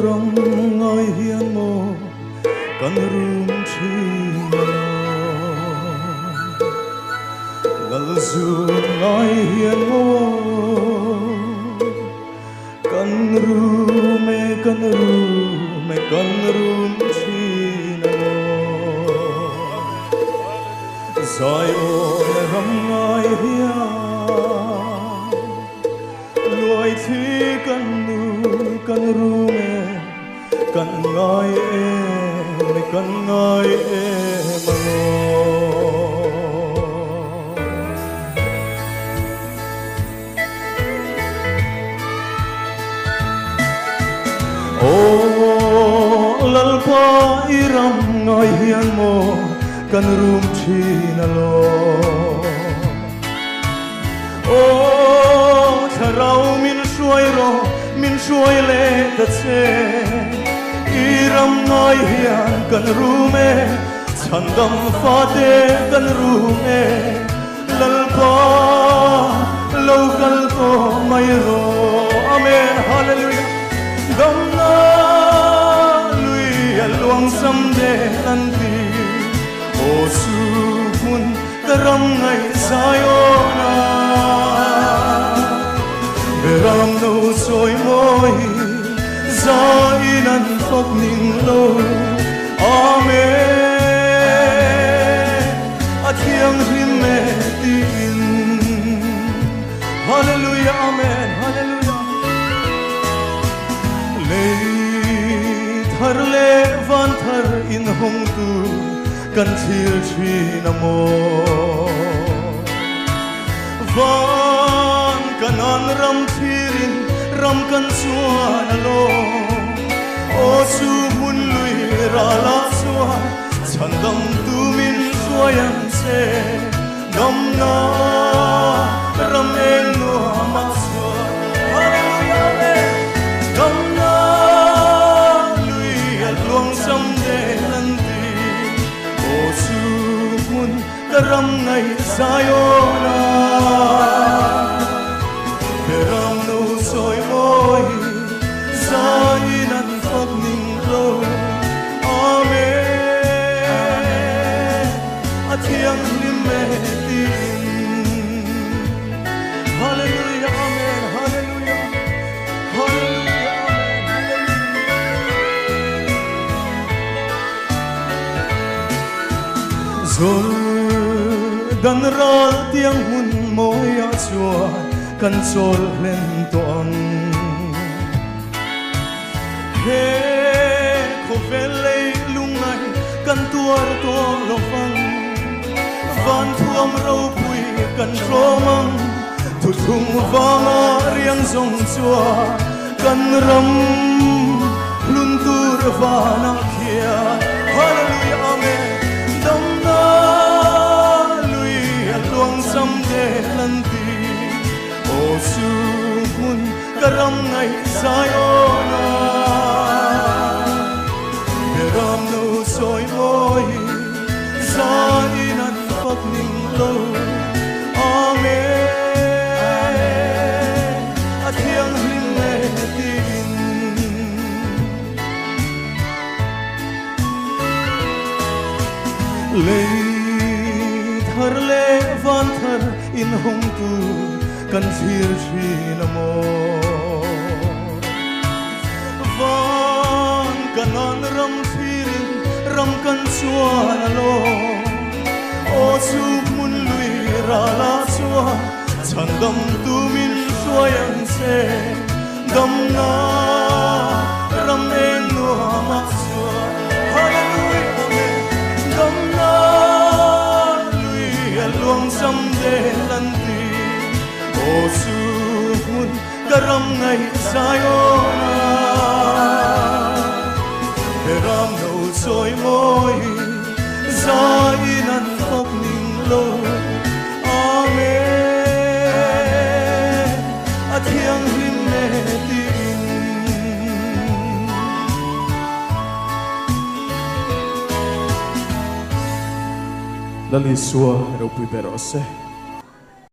ram ngai hian mo kan rum thi lal zu ngai hian mo kan rum thi zai on ram ngai hian nuai thi kan rum kan ngai mano o lalpa iram ngai hian mo kan rum thina lo o tharau min suai le ta che iram ngai hian kan rume chandam fa te kan rume lalpa local ko mai ro amen hallelujah gamna lui alwang samde nanti o su hun karam ngai sayona beram no soy moi zainan phok ning lo amen athiang him me tin hallelujah amen hallelujah le thar le van thar in hong tu kan thil thi namo van kanan ram thirin ram kan suan alo o su mun lui ra la suwa chandam tu min suayan se dam na ram en no ma suwa hallelujah dam na lui alwang sam de nanti o su mun karam ngai sayona beram no soy moi zainan phok ning lo amen athiang lim me tin hallelujah amen hallelujah hallelujah amen zol dan ral tiang hun moya chua kan sol len to ang he ko vele lungai kan tuar to lovang van thuam ro pui kan romang thu thum wanga riang zong chua kan ram lun tur vana khia hallelujah amen dam na lui luang sam de lanti o su mun karam ngai sayona beram no soy moi zainan phok ning lo amen athiang hlim me tin le thar le van thar in hong tu kan thir thi namo van kanan ram thirin ram kan suan alo o su mun lui ra la chua chandam tu min suayan se dam na ram en no ma chua hallelujah amen dam na lui alwang sam de lanti o su mun karam ngai sayona beram no soy moi zainan phok ning lo amen athiang him me tin Dali sua ero pui berose